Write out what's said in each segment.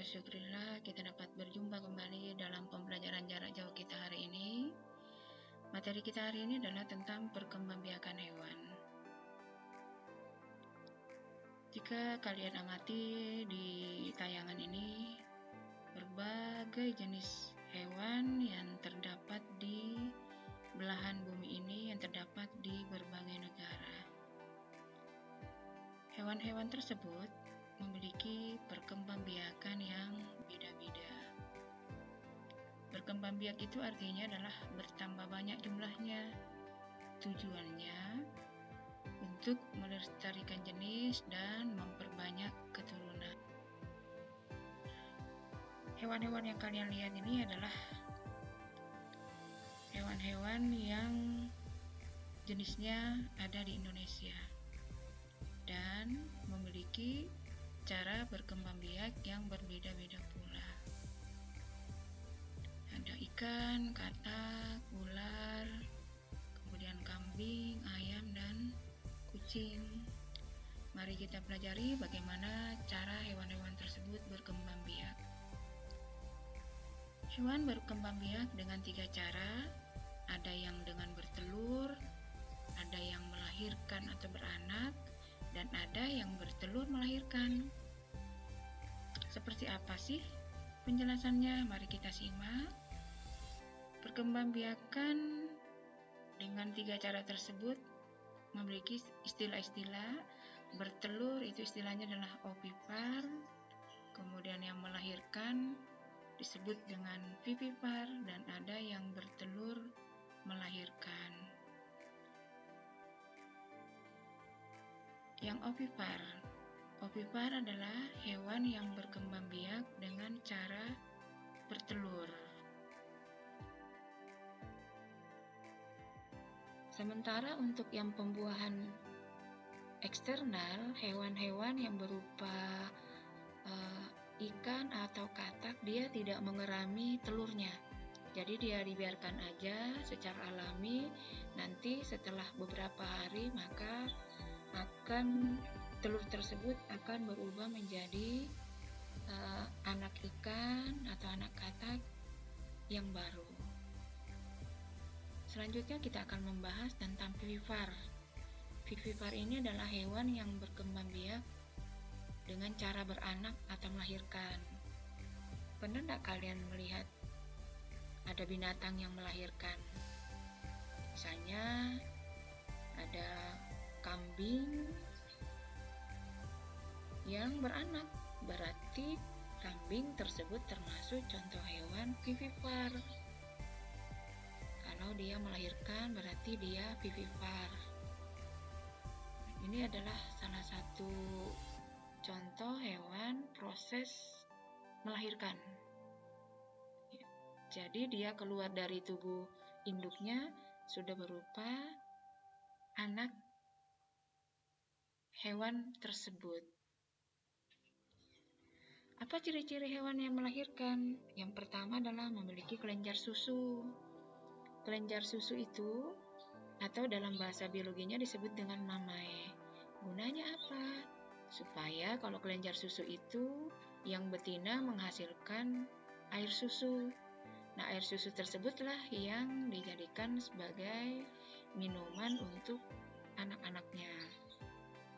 wa syukrillah, kita dapat berjumpa kembali dalam pembelajaran jarak jauh kita hari ini. Materi kita hari ini adalah tentang perkembangbiakan hewan. Jika kalian amati di tayangan ini, berbagai jenis hewan yang terdapat di belahan bumi ini yang terdapat di berbagai negara. Hewan-hewan tersebut memiliki perkembangbiakan yang beda-beda. Berkembang biak itu artinya adalah bertambah banyak jumlahnya. Tujuannya untuk melestarikan jenis dan memperbanyak keturunan. Hewan-hewan yang kalian lihat ini adalah hewan-hewan yang jenisnya ada di Indonesia dan memiliki cara berkembang biak yang berbeda-beda pula. Ada ikan, katak, ular, kemudian kambing, ayam, dan kucing. Mari kita pelajari bagaimana cara hewan-hewan tersebut berkembang biak. Hewan berkembang biak dengan 3 cara. Ada yang dengan bertelur, ada yang melahirkan atau beranak, dan ada yang bertelur melahirkan. Seperti apa sih penjelasannya? Mari kita simak. Perkembangbiakan dengan 3 cara tersebut memiliki istilah-istilah. Bertelur itu istilahnya adalah ovipar, kemudian yang melahirkan disebut dengan vivipar, dan ada yang bertelur melahirkan. Yang ovipar adalah hewan yang berkembang biak dengan cara bertelur. Sementara untuk yang pembuahan eksternal, hewan-hewan yang berupa ikan atau katak, dia tidak mengerami telurnya. Jadi dia dibiarkan aja secara alami. Nanti setelah beberapa hari maka telur tersebut akan berubah menjadi anak ikan atau anak katak yang baru. Selanjutnya kita akan membahas tentang vivipar. Vivipar ini adalah hewan yang berkembang biak dengan cara beranak atau melahirkan. Pernah tidak kalian melihat ada binatang yang melahirkan? Misalnya ada kambing yang beranak, berarti kambing tersebut termasuk contoh hewan vivipar. Kalau dia melahirkan berarti dia vivipar. Ini adalah salah satu contoh hewan proses melahirkan. Jadi dia keluar dari tubuh induknya sudah berupa anak hewan tersebut. Apa ciri-ciri hewan yang melahirkan? Yang pertama adalah memiliki kelenjar susu. Kelenjar susu itu atau dalam bahasa biologinya disebut dengan mamae. Gunanya apa? Supaya kalau kelenjar susu itu yang betina menghasilkan air susu. Nah, air susu tersebutlah yang dijadikan sebagai minuman untuk anak-anaknya.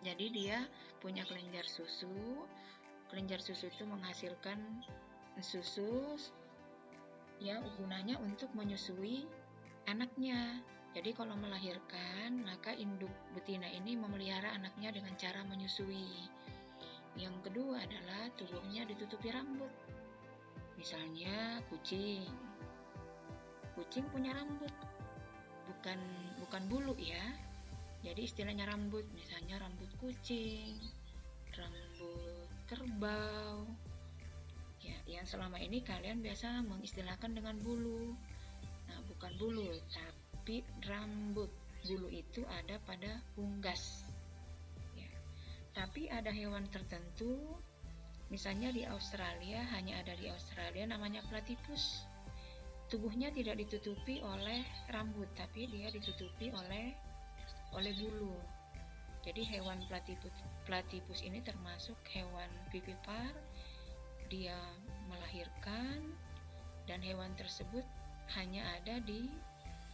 Jadi dia punya kelenjar susu. Kelenjar susu itu menghasilkan susu yang gunanya untuk menyusui anaknya. Jadi kalau melahirkan, maka induk betina ini memelihara anaknya dengan cara menyusui. Yang kedua adalah tubuhnya ditutupi rambut. Misalnya kucing. Kucing punya rambut, bukan bulu ya. Jadi istilahnya rambut, misalnya rambut kucing, rambut kerbau. Ya, yang selama ini kalian biasa mengistilahkan dengan bulu. Nah, bukan bulu, tapi rambut. Bulu itu ada pada unggas. Ya. Tapi ada hewan tertentu, misalnya di Australia, hanya ada di Australia, namanya platypus. Tubuhnya tidak ditutupi oleh rambut, tapi dia ditutupi oleh bulu. Jadi hewan platypus ini termasuk hewan vivipar dia melahirkan, dan hewan tersebut hanya ada di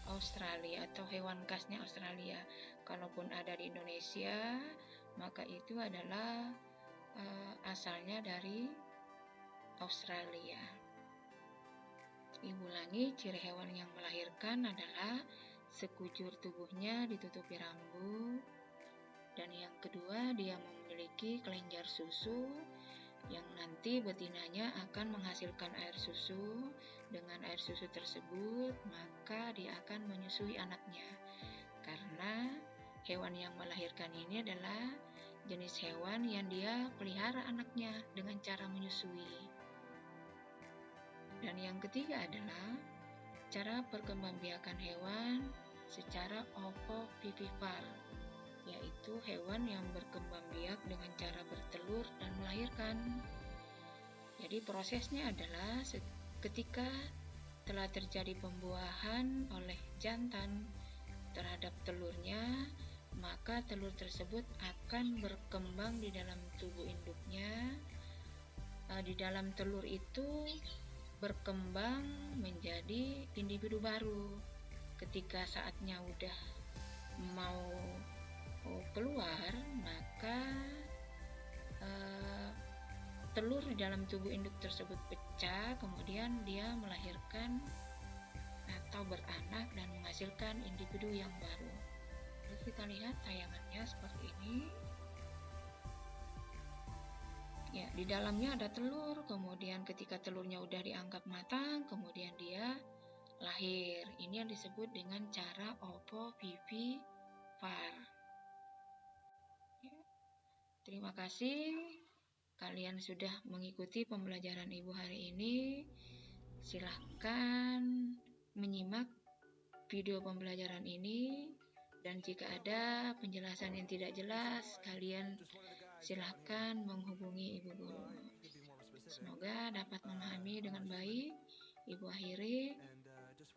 Australia atau hewan khasnya Australia. Kalaupun ada di Indonesia, maka itu adalah asalnya dari Australia. Ibu ulangi, ciri hewan yang melahirkan adalah sekujur tubuhnya ditutupi rambut, dan yang kedua dia memiliki kelenjar susu yang nanti betinanya akan menghasilkan air susu. Dengan air susu tersebut, maka dia akan menyusui anaknya. Karena hewan yang melahirkan ini adalah jenis hewan yang dia pelihara anaknya dengan cara menyusui. Dan yang ketiga adalah cara perkembangbiakan hewan secara ovovivipar, yaitu hewan yang berkembang biak dengan cara bertelur dan melahirkan. Jadi prosesnya adalah ketika telah terjadi pembuahan oleh jantan terhadap telurnya, maka telur tersebut akan berkembang di dalam tubuh induknya. Di dalam telur itu berkembang menjadi individu baru. Ketika saatnya udah mau keluar, maka telur di dalam tubuh induk tersebut pecah, kemudian dia melahirkan atau beranak dan menghasilkan individu yang baru. Lalu kita lihat tayangannya seperti ini. Ya, di dalamnya ada telur, kemudian ketika telurnya udah dianggap matang, kemudian dia lahir. Ini yang disebut dengan cara ovovivipar. Ya. Terima kasih. Kalian sudah mengikuti pembelajaran Ibu hari ini. Silahkan menyimak video pembelajaran ini, dan jika ada penjelasan yang tidak jelas, kalian silahkan menghubungi Ibu Guru. Semoga dapat memahami dengan baik. Ibu akhiri.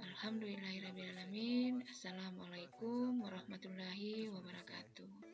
Alhamdulillahirrahmanirrahim. Assalamualaikum warahmatullahi wabarakatuh.